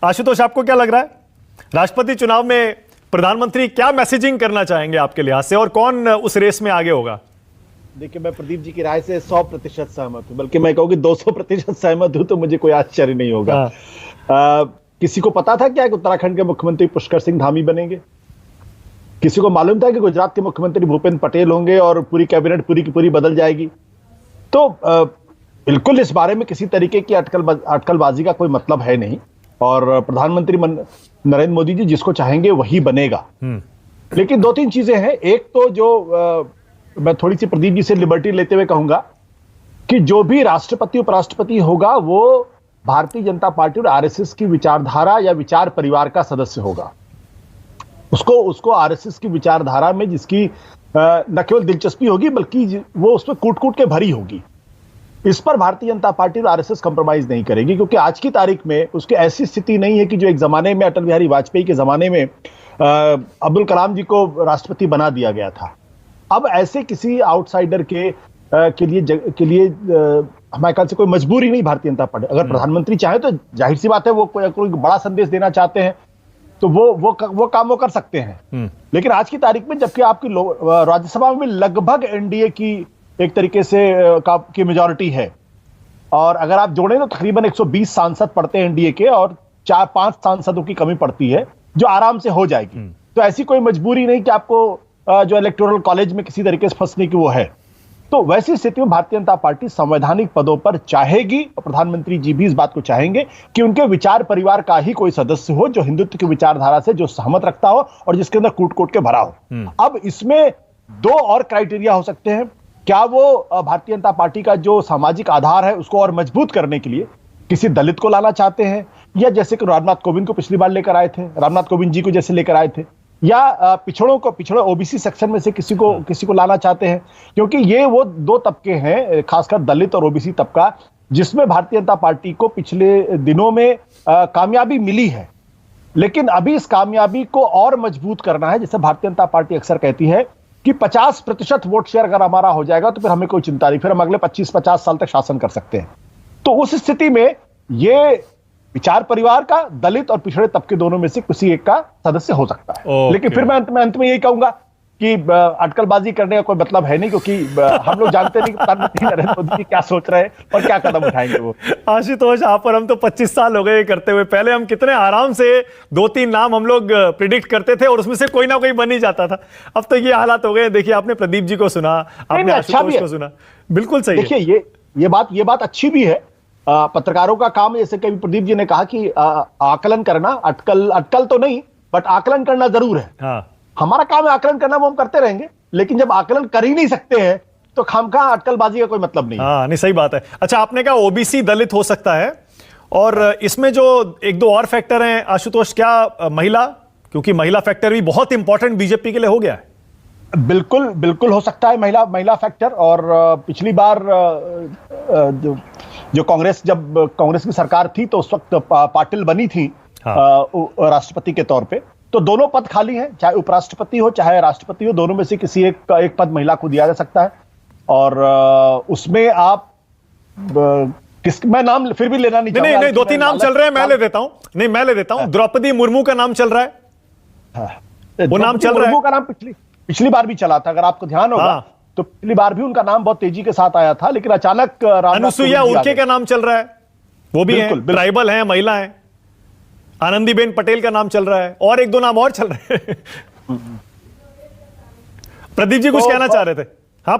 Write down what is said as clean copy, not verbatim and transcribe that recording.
आशुतोष, आपको क्या लग रहा है राष्ट्रपति चुनाव में प्रधानमंत्री क्या मैसेजिंग करना चाहेंगे आपके लिहाज से, और कौन उस रेस में आगे होगा? देखिए, मैं प्रदीप जी की राय से 100% सहमत हूं, बल्कि मैं कहूँगी 200% सहमत हूं, तो मुझे कोई आश्चर्य नहीं होगा। किसी को पता था क्या कि उत्तराखंड के मुख्यमंत्री पुष्कर सिंह धामी बनेंगे? किसी को मालूम था कि गुजरात के मुख्यमंत्री भूपेंद्र पटेल होंगे और पूरी कैबिनेट पूरी की पूरी बदल जाएगी? तो बिल्कुल इस बारे में किसी तरीके की अटकलबाजी का कोई मतलब है नहीं, और प्रधानमंत्री नरेंद्र मोदी जी जिसको चाहेंगे वही बनेगा। लेकिन दो तीन चीजें हैं। एक तो जो मैं थोड़ी सी प्रदीप जी से लिबर्टी लेते हुए कहूंगा कि जो भी राष्ट्रपति उपराष्ट्रपति होगा वो भारतीय जनता पार्टी और आरएसएस की विचारधारा या विचार परिवार का सदस्य होगा। उसको आरएसएस की विचारधारा में जिसकी न केवल दिलचस्पी होगी बल्कि वो उसमें कूट कूट के भरी होगी। इस पर भारतीय जनता पार्टी और आरएसएस कंप्रोमाइज नहीं करेगी, क्योंकि आज की तारीख में उसकी ऐसी स्थिति नहीं है कि जो एक जमाने में अटल बिहारी वाजपेयी के जमाने में अब्दुल कलाम जी को राष्ट्रपति बना दिया गया था। अब ऐसे किसी आउटसाइडर के लिए हमारे ख्याल से कोई मजबूरी नहीं भारतीय जनता पार्टी। अगर प्रधानमंत्री चाहे तो जाहिर सी बात है वो कोई बड़ा संदेश देना चाहते हैं तो वो काम वो कर सकते हैं। लेकिन आज की तारीख में जबकि आपकी राज्यसभा में लगभग एनडीए की एक तरीके से की मेजॉरिटी है, और अगर आप जोड़ें तो तकरीबन 120 सांसद पड़ते हैं एनडीए के, और 4-5 सांसदों की कमी पड़ती है जो आराम से हो जाएगी। तो ऐसी कोई मजबूरी नहीं कि आपको जो इलेक्टोरल कॉलेज में किसी तरीके से फंसने की वो है। तो वैसी स्थिति में भारतीय जनता पार्टी संवैधानिक पदों पर चाहेगी, और प्रधानमंत्री जी भी इस बात को चाहेंगे कि उनके विचार परिवार का ही कोई सदस्य हो जो हिंदुत्व की विचारधारा से जो सहमत रखता हो और जिसके अंदर कूट कूट के भरा हो। अब इसमें दो और क्राइटेरिया हो सकते हैं। क्या वो भारतीय जनता पार्टी का जो सामाजिक आधार है उसको और मजबूत करने के लिए किसी दलित को लाना चाहते हैं, या जैसे कि रामनाथ कोविंद को पिछली बार लेकर आए थे, रामनाथ कोविंद जी को जैसे लेकर आए थे, या पिछड़े ओबीसी सेक्शन में से किसी को लाना चाहते हैं? क्योंकि ये वो दो तबके हैं, खासकर दलित और ओबीसी तबका, जिसमें भारतीय जनता पार्टी को पिछले दिनों में कामयाबी मिली है। लेकिन अभी इस कामयाबी को और मजबूत करना है। जैसे भारतीय जनता पार्टी अक्सर कहती है कि 50% वोट शेयर अगर हमारा हो जाएगा तो फिर हमें कोई चिंता नहीं, फिर हम अगले 25-50 साल तक शासन कर सकते हैं। तो उस स्थिति में ये विचार परिवार का, दलित और पिछड़े तबके दोनों में से किसी एक का सदस्य हो सकता है। लेकिन फिर मैं अंत में यही कहूंगा कि अटकलबाजी करने का कोई मतलब है नहीं, क्योंकि हम लोग जानते नहीं कि प्रधानमंत्री नरेंद्र मोदी जी क्या सोच रहे हैं और क्या कदम उठाएंगे वो। आशुतोष, आप और हम तो 25 साल हो गए करते हुए। पहले हम कितने आराम से 2-3 नाम हम लोग प्रिडिक्ट करते थे और उसमें से कोई ना कोई बन ही जाता था। अब तो ये हालात हो गए। देखिए, आपने प्रदीप जी को सुना, आपने आशुतोष को सुना। बिल्कुल सही। देखिए, ये बात अच्छी भी है। पत्रकारों का काम, जैसे कभी प्रदीप जी ने कहा कि आकलन करना, अटकल तो नहीं बट आकलन करना जरूर है। हाँ। हमारा काम है आकलन करना, वो हम करते रहेंगे। लेकिन जब आकलन कर ही नहीं सकते हैं तो खामखा अटकलबाजी का कोई मतलब नहीं। हाँ, नहीं, सही बात है। अच्छा, आपने कहा ओबीसी दलित हो सकता है, और इसमें जो 1-2 और फैक्टर हैं आशुतोष, क्या महिला? क्योंकि महिला फैक्टर भी बहुत इंपॉर्टेंट बीजेपी के लिए हो गया है। बिल्कुल हो सकता है महिला फैक्टर। और पिछली बार जब कांग्रेस की सरकार थी तो उस वक्त पाटिल बनी थी राष्ट्रपति के तौर पे, तो दोनों पद खाली हैं, चाहे उपराष्ट्रपति हो चाहे राष्ट्रपति हो, दोनों में से किसी एक पद महिला को दिया जा सकता है। और उसमें आप मैं नाम फिर भी लेना नहीं चाहूंगा। नहीं, 2-3 नाम चल रहे हैं, मैं ले देता हूं। द्रौपदी मुर्मू का नाम चल रहा है। वो नाम चल रहा है। का नाम पिछली बार भी चला था, अगर आपको ध्यान होगा। तो पिछली बार भी उनका नाम बहुत तेजी के साथ आया था, लेकिन अचानक अनुसुईया उइके का नाम चल रहा है, वो भी है, ट्राइबल है, महिला है। आनंदीबेन पटेल का नाम चल रहा है, और 1-2 नाम और चल रहे हैं। प्रदीप जी कुछ कहना चाह रहे थे? हाँ।